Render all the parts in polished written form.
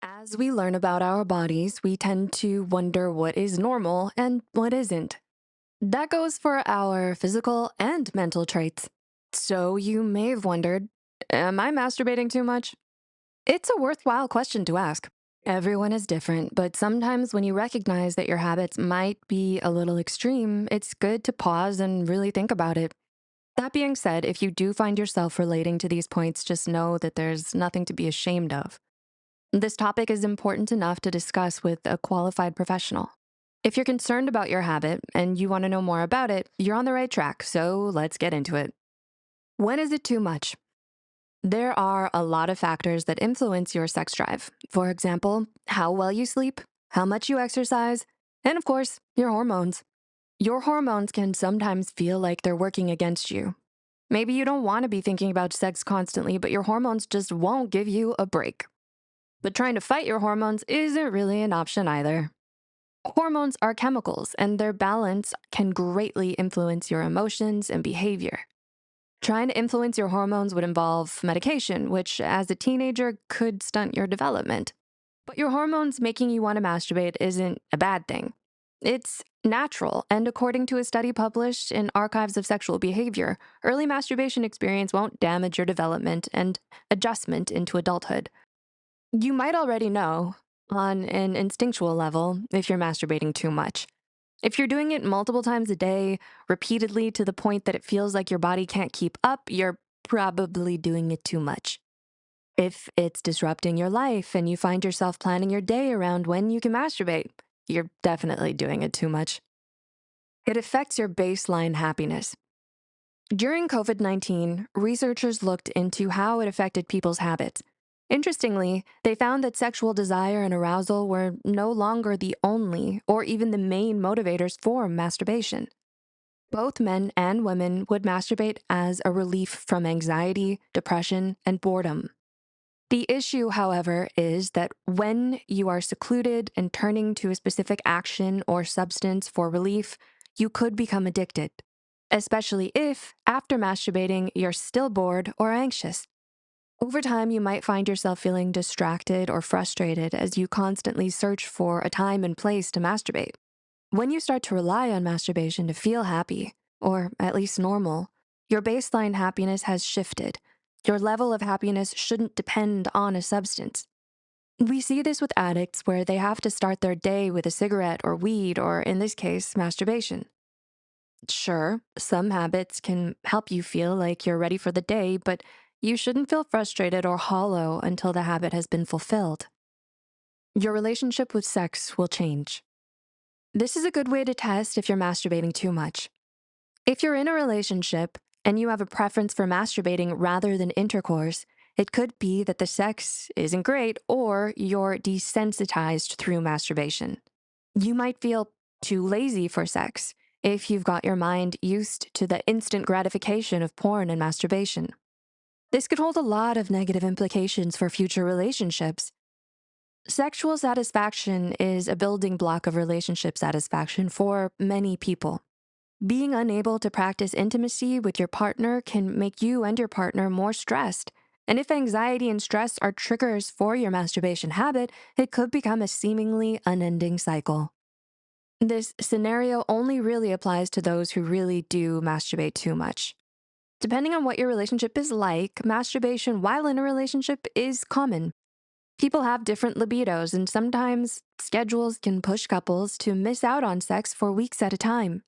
As we learn about our bodies, we tend to wonder what is normal and what isn't. That goes for our physical and mental traits. So you may have wondered, am I masturbating too much? It's a worthwhile question to ask. Everyone is different, but sometimes when you recognize that your habits might be a little extreme, it's good to pause and really think about it. That being said, if you do find yourself relating to these points, just know that there's nothing to be ashamed of. This topic is important enough to discuss with a qualified professional. If you're concerned about your habit and you want to know more about it, you're on the right track, so let's get into it. When is it too much? There are a lot of factors that influence your sex drive. For example, how well you sleep, how much you exercise, and of course, your hormones. Your hormones can sometimes feel like they're working against you. Maybe you don't want to be thinking about sex constantly, but your hormones just won't give you a break. But trying to fight your hormones isn't really an option either. Hormones are chemicals, and their balance can greatly influence your emotions and behavior. Trying to influence your hormones would involve medication, which as a teenager could stunt your development. But your hormones making you want to masturbate isn't a bad thing. It's natural, and according to a study published in Archives of Sexual Behavior, early masturbation experience won't damage your development and adjustment into adulthood. You might already know, on an instinctual level, if you're masturbating too much. If you're doing it multiple times a day, repeatedly to the point that it feels like your body can't keep up, you're probably doing it too much. If it's disrupting your life and you find yourself planning your day around when you can masturbate, you're definitely doing it too much. It affects your baseline happiness. During COVID-19, researchers looked into how it affected people's habits. Interestingly, they found that sexual desire and arousal were no longer the only or even the main motivators for masturbation. Both men and women would masturbate as a relief from anxiety, depression, and boredom. The issue, however, is that when you are secluded and turning to a specific action or substance for relief, you could become addicted, especially if, after masturbating, you're still bored or anxious. Over time, you might find yourself feeling distracted or frustrated as you constantly search for a time and place to masturbate. When you start to rely on masturbation to feel happy, or at least normal, your baseline happiness has shifted. Your level of happiness shouldn't depend on a substance. We see this with addicts where they have to start their day with a cigarette or weed, or in this case, masturbation. Sure, some habits can help you feel like you're ready for the day, but you shouldn't feel frustrated or hollow until the habit has been fulfilled. Your relationship with sex will change. This is a good way to test if you're masturbating too much. If you're in a relationship and you have a preference for masturbating rather than intercourse, it could be that the sex isn't great or you're desensitized through masturbation. You might feel too lazy for sex if you've got your mind used to the instant gratification of porn and masturbation. This could hold a lot of negative implications for future relationships. Sexual satisfaction is a building block of relationship satisfaction for many people. Being unable to practice intimacy with your partner can make you and your partner more stressed. And if anxiety and stress are triggers for your masturbation habit, it could become a seemingly unending cycle. This scenario only really applies to those who really do masturbate too much. Depending on what your relationship is like, masturbation while in a relationship is common. People have different libidos, and sometimes schedules can push couples to miss out on sex for weeks at a time.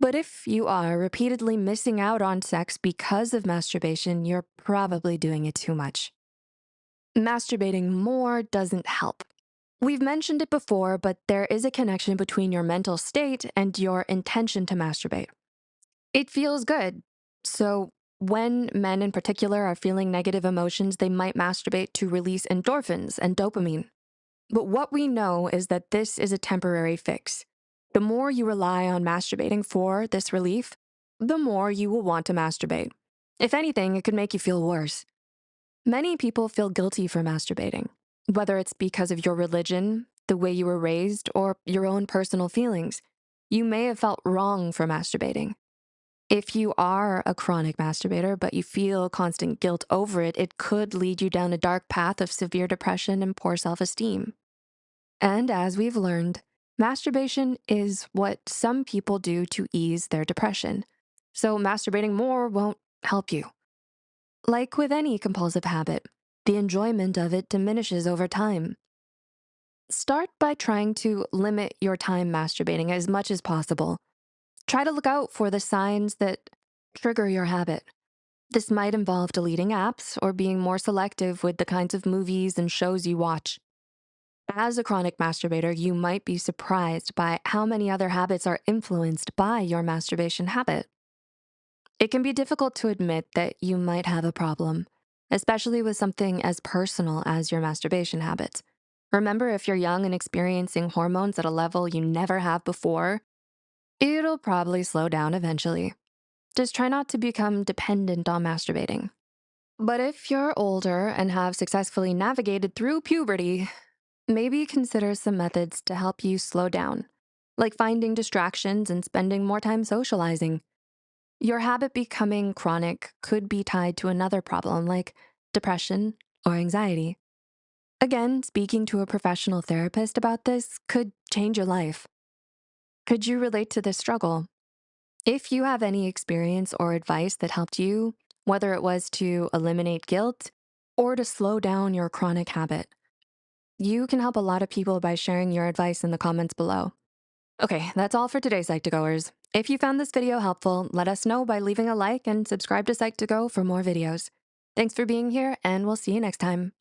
But if you are repeatedly missing out on sex because of masturbation, you're probably doing it too much. Masturbating more doesn't help. We've mentioned it before, but there is a connection between your mental state and your intention to masturbate. It feels good. So, when men in particular are feeling negative emotions, they might masturbate to release endorphins and dopamine. But what we know is that this is a temporary fix. The more you rely on masturbating for this relief, the more you will want to masturbate. If anything, it could make you feel worse. Many people feel guilty for masturbating, whether it's because of your religion, the way you were raised, or your own personal feelings. You may have felt wrong for masturbating. If you are a chronic masturbator, but you feel constant guilt over it, it could lead you down a dark path of severe depression and poor self-esteem. And as we've learned, masturbation is what some people do to ease their depression. So masturbating more won't help you. Like with any compulsive habit, the enjoyment of it diminishes over time. Start by trying to limit your time masturbating as much as possible. Try to look out for the signs that trigger your habit. This might involve deleting apps or being more selective with the kinds of movies and shows you watch. As a chronic masturbator, you might be surprised by how many other habits are influenced by your masturbation habit. It can be difficult to admit that you might have a problem, especially with something as personal as your masturbation habits. Remember, if you're young and experiencing hormones at a level you never have before, it'll probably slow down eventually. Just try not to become dependent on masturbating. But if you're older and have successfully navigated through puberty, maybe consider some methods to help you slow down, like finding distractions and spending more time socializing. Your habit becoming chronic could be tied to another problem like depression or anxiety. Again, speaking to a professional therapist about this could change your life. Could you relate to this struggle? If you have any experience or advice that helped you, whether it was to eliminate guilt or to slow down your chronic habit, you can help a lot of people by sharing your advice in the comments below. Okay, that's all for today, Psych2Goers. If you found this video helpful, let us know by leaving a like and subscribe to Psych2Go for more videos. Thanks for being here, and we'll see you next time.